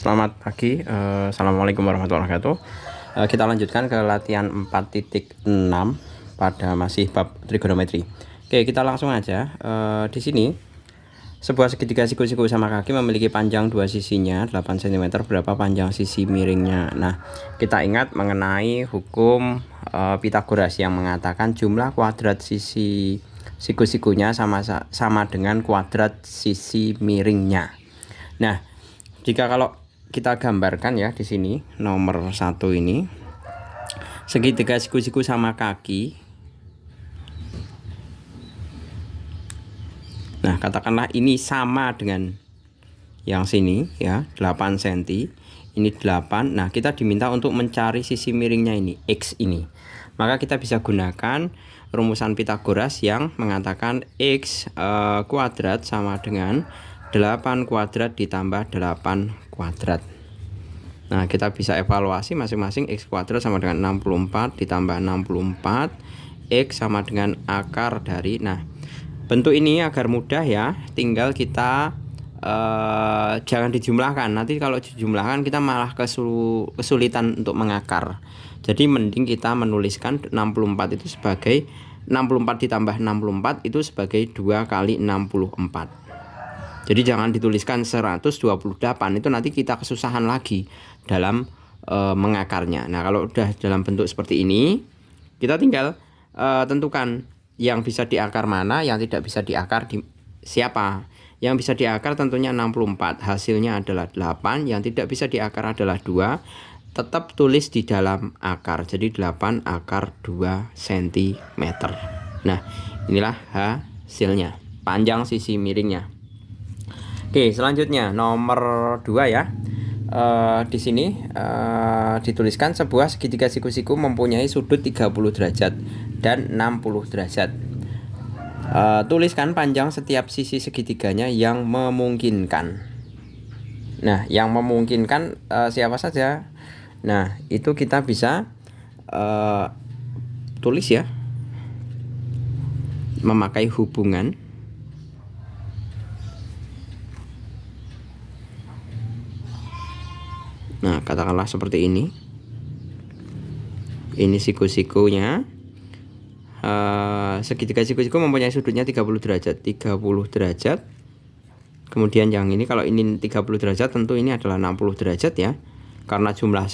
Selamat pagi, Assalamualaikum warahmatullahi wabarakatuh. Kita lanjutkan ke latihan 4.6 pada masih bab trigonometri. Oke, kita langsung aja. Di sini sebuah segitiga siku-siku sama kaki memiliki panjang dua sisinya 8 cm. Berapa panjang sisi miringnya? Nah, kita ingat mengenai hukum Pitagoras yang mengatakan jumlah kuadrat sisi siku-sikunya sama dengan kuadrat sisi miringnya. Nah, jika kalau kita gambarkan ya di sini nomor 1 ini segitiga siku-siku sama kaki. Nah, katakanlah ini sama dengan yang sini ya, 8 cm. Ini 8. Nah, kita diminta untuk mencari sisi miringnya ini, X ini. Maka kita bisa gunakan rumusan Pitagoras yang mengatakan X kuadrat sama dengan 8 kuadrat ditambah 8 kuadrat. Nah, kita bisa evaluasi masing-masing X kuadrat sama dengan 64 ditambah 64. X sama dengan akar dari. Nah, bentuk ini agar mudah ya, tinggal kita jangan dijumlahkan. Nanti kalau dijumlahkan kita malah kesulitan untuk mengakar. Jadi mending kita menuliskan 64 itu sebagai 64 ditambah 64 itu sebagai 2 kali 64. Jadi jangan dituliskan 128, itu nanti kita kesusahan lagi dalam mengakarnya. Nah, kalau udah dalam bentuk seperti ini, kita tinggal tentukan yang bisa diakar mana, yang tidak bisa diakar siapa. Yang bisa diakar tentunya 64, hasilnya adalah 8, yang tidak bisa diakar adalah 2. Tetap tulis di dalam akar, jadi 8 akar 2 cm. Nah, inilah hasilnya, panjang sisi miringnya. Oke, selanjutnya nomor 2 ya. Di sini dituliskan sebuah segitiga siku-siku mempunyai sudut 30 derajat dan 60 derajat. Tuliskan panjang setiap sisi segitiganya yang memungkinkan. Nah, yang memungkinkan siapa saja? Nah, itu kita bisa tulis ya, memakai hubungan. Nah, katakanlah seperti ini. Ini siku-sikunya. Segitiga siku-siku mempunyai sudutnya 30 derajat. 30 derajat. Kemudian yang ini, kalau ini 30 derajat, tentu ini adalah 60 derajat ya. Karena jumlah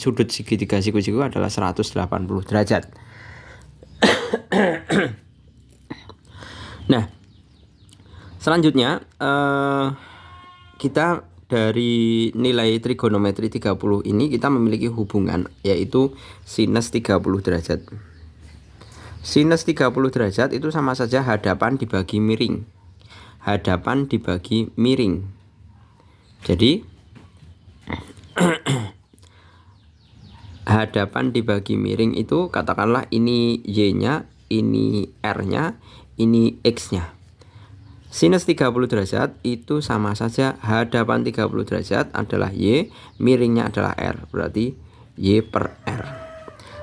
sudut segitiga siku-siku adalah 180 derajat. Nah, selanjutnya kita dari nilai trigonometri 30 ini kita memiliki hubungan, yaitu sinus 30 derajat. Sinus 30 derajat itu sama saja hadapan dibagi miring. Hadapan dibagi miring. Jadi hadapan dibagi miring itu katakanlah ini Y-nya, ini R-nya, ini X-nya. Sinus 30 derajat itu sama saja hadapan 30 derajat adalah Y, miringnya adalah R, berarti Y per R.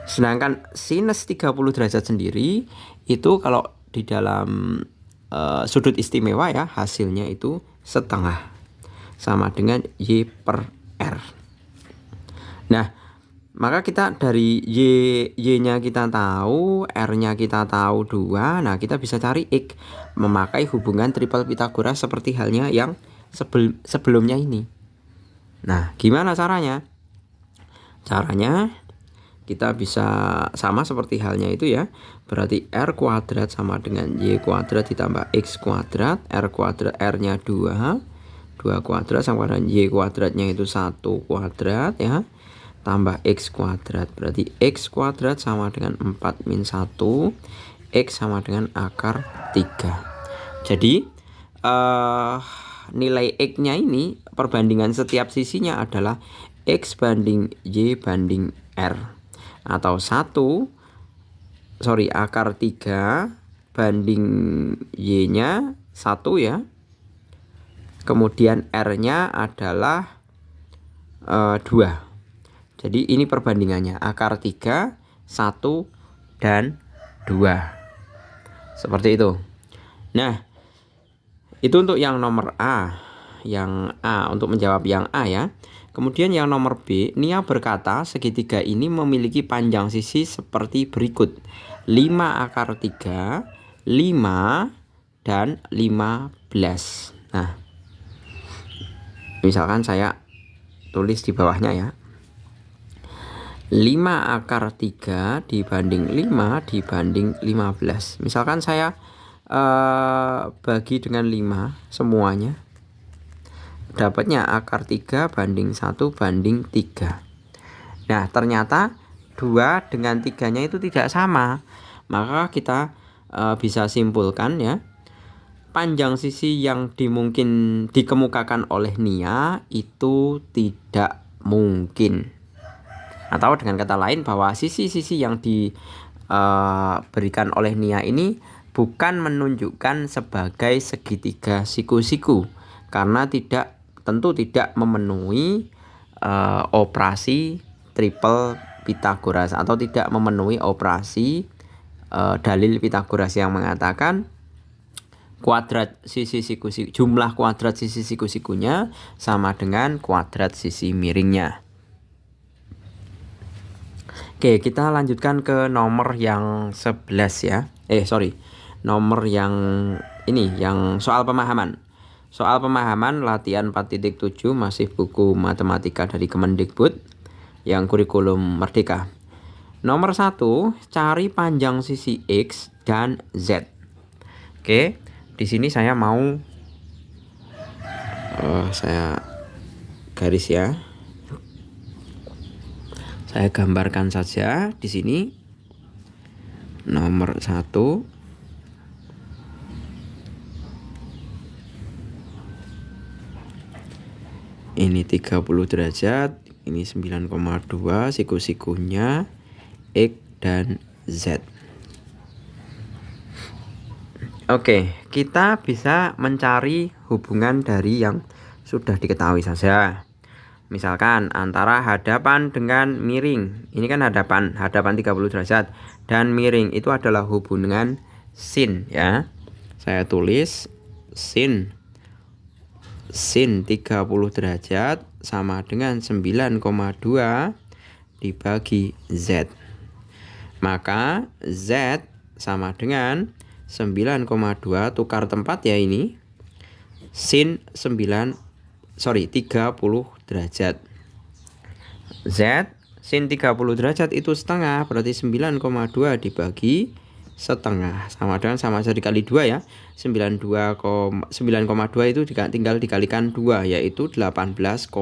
Sedangkan sinus 30 derajat sendiri itu kalau di dalam sudut istimewa ya, hasilnya itu setengah, sama dengan Y per R. Nah, maka kita dari Y-nya kita tahu, R-nya kita tahu 2. Nah, kita bisa cari X memakai hubungan triple Pitagoras seperti halnya yang sebelumnya ini. Nah, gimana caranya? Caranya kita bisa sama seperti halnya itu ya. Berarti R kuadrat sama dengan Y kuadrat ditambah X kuadrat. R kuadrat, R-nya 2. 2 kuadrat sama dengan Y kuadratnya itu 1 kuadrat ya. Tambah X kuadrat, berarti X kuadrat sama dengan 4 min 1, X sama dengan akar 3. Jadi nilai X nya ini, perbandingan setiap sisinya adalah X banding Y banding R, atau akar 3 banding Y nya 1 ya. Kemudian R nya adalah 2. Jadi ini perbandingannya, akar 3, 1, dan 2. Seperti itu. Nah, itu untuk yang nomor A. yang A, untuk menjawab yang A ya. Kemudian yang nomor B, Nia berkata segitiga ini memiliki panjang sisi seperti berikut. 5 akar 3, 5, dan 15. Nah, misalkan saya tulis di bawahnya ya. 5 akar 3 dibanding 5 dibanding 15. Misalkan saya bagi dengan 5 semuanya, dapatnya akar 3 banding 1 banding 3. Nah, ternyata 2 dengan 3-nya itu tidak sama. Maka kita bisa simpulkan ya, panjang sisi yang dikemukakan oleh Nia itu tidak mungkin. Atau dengan kata lain, bahwa sisi-sisi yang diberikan oleh Nia ini bukan menunjukkan sebagai segitiga siku-siku, karena tentu tidak memenuhi operasi triple Pythagoras, atau tidak memenuhi operasi dalil Pythagoras yang mengatakan kuadrat sisi siku-siku, jumlah kuadrat sisi siku-sikunya sama dengan kuadrat sisi miringnya. Oke, kita lanjutkan ke nomor yang 11 ya. Nomor yang ini, yang soal pemahaman. Soal pemahaman latihan 4.7 masih buku matematika dari Kemendikbud yang kurikulum Merdeka. Nomor 1, cari panjang sisi X dan Z. Oke, di sini saya mau saya garis ya. Saya gambarkan saja di sini. Nomor 1, ini 30 derajat, ini 9,2 siku-sikunya X dan Z. Oke, kita bisa mencari hubungan dari yang sudah diketahui saja. Misalkan antara hadapan dengan miring. Ini kan hadapan 30 derajat, dan miring itu adalah hubungan sin ya. Saya tulis sin 30 derajat sama dengan 9,2 dibagi Z. Maka Z sama dengan 9,2, tukar tempat ya ini. Sin 30 derajat. Z sin 30 derajat itu setengah, berarti 9,2 dibagi setengah sama dengan, sama saja dikali 2 ya. 9,2 itu tinggal dikalikan 2, yaitu 18,4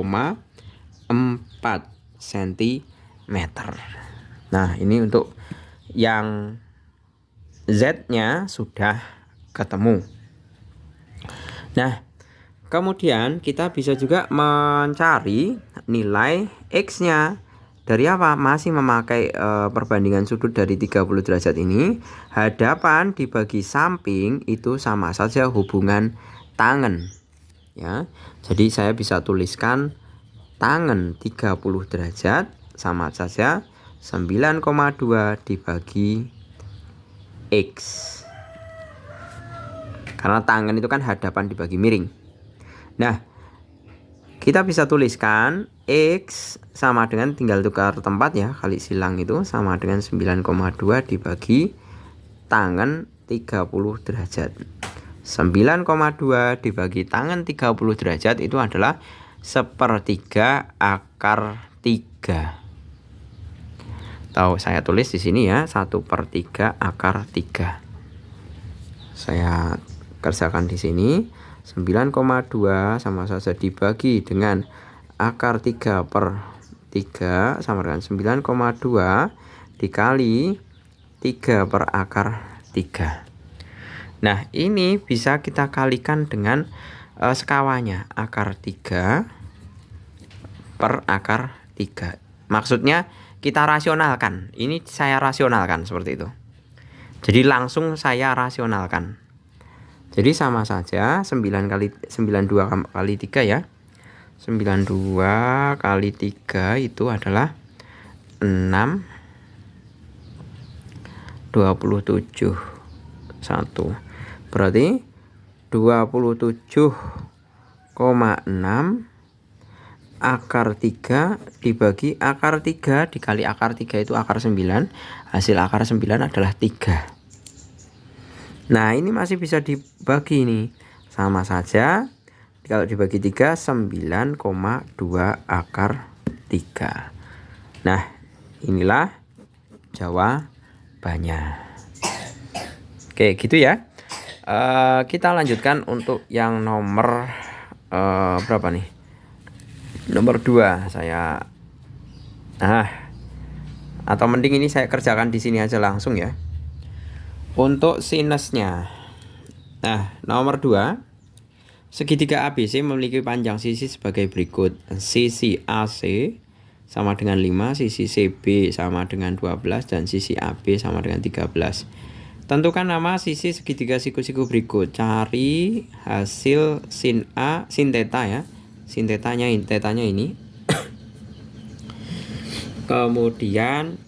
cm. Nah, ini untuk yang Z-nya sudah ketemu. Nah, kemudian kita bisa juga mencari nilai X-nya. Dari apa? Masih memakai perbandingan sudut dari 30 derajat ini. Hadapan dibagi samping itu sama saja hubungan tangen ya. Jadi saya bisa tuliskan tangen 30 derajat sama saja 9,2 dibagi X. Karena tangen itu kan hadapan dibagi miring. Nah, kita bisa tuliskan X sama dengan, tinggal tukar tempat ya, kali silang itu sama dengan 9,2 dibagi tangen 30 derajat. 9,2 dibagi tangen 30 derajat itu adalah 1/3 akar 3. Tahu saya tulis di sini ya, 1/3 akar 3. Saya kerjakan di sini. 9,2 sama saja dibagi dengan akar 3/3 sama dengan 9,2 dikali 3 per akar 3. Nah, ini bisa kita kalikan dengan sekawannya, akar 3 per akar 3. Maksudnya kita rasionalkan. Ini saya rasionalkan seperti itu. Jadi langsung saya rasionalkan. Jadi sama saja 92 kali 3 ya. 92 kali 3 itu adalah 6, 27, 1. Berarti 27 akar 3 dibagi akar 3 dikali akar 3 itu akar 9. Hasil akar 9 adalah 3. Nah, ini masih bisa dibagi nih. Sama saja. Kalau dibagi 3, 9,2 akar 3. Nah, inilah jawabannya. Oke, gitu ya. Kita lanjutkan untuk yang nomor berapa nih? Nomor 2 saya. Atau mending ini saya kerjakan di sini aja langsung ya. Untuk sinusnya. Nah, nomor 2. Segitiga ABC memiliki panjang sisi sebagai berikut. Sisi AC sama dengan 5, sisi CB sama dengan 12, dan sisi AB sama dengan 13. Tentukan nama sisi segitiga siku-siku berikut. Cari hasil sin A, sin theta ya. Sin tetanya ini. Kemudian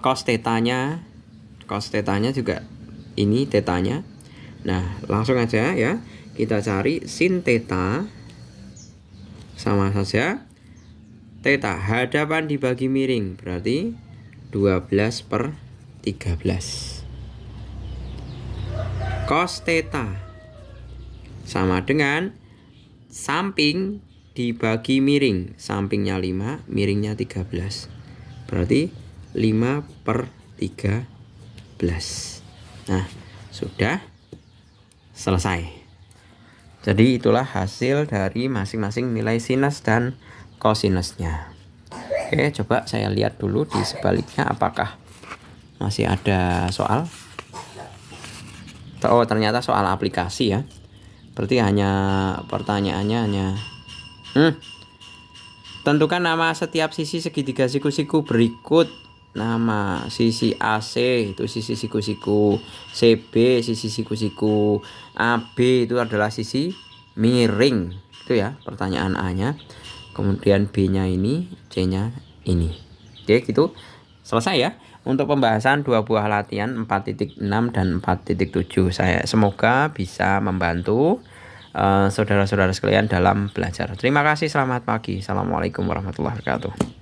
cos tetanya juga ini tetanya. Nah, langsung aja ya. Kita cari sin theta sama saja theta hadapan dibagi miring berarti 12/13. Cos theta sama dengan samping dibagi miring, sampingnya 5, miringnya 13. Berarti 5/13. Nah, sudah selesai. Jadi itulah hasil dari masing-masing nilai sinus dan kosinusnya. Oke, coba saya lihat dulu di sebaliknya apakah masih ada soal. Oh, ternyata soal aplikasi ya. Berarti pertanyaannya hanya tentukan nama setiap sisi segitiga siku-siku berikut. Nama sisi AC itu sisi siku-siku, CB sisi siku-siku, AB itu adalah sisi miring. Itu ya pertanyaan A-nya. Kemudian B-nya ini, C-nya ini. Oke, gitu. Selesai ya untuk pembahasan 2 buah latihan 4.6 dan 4.7. Saya semoga bisa membantu saudara-saudara sekalian dalam belajar. Terima kasih, selamat pagi. Assalamualaikum warahmatullahi wabarakatuh.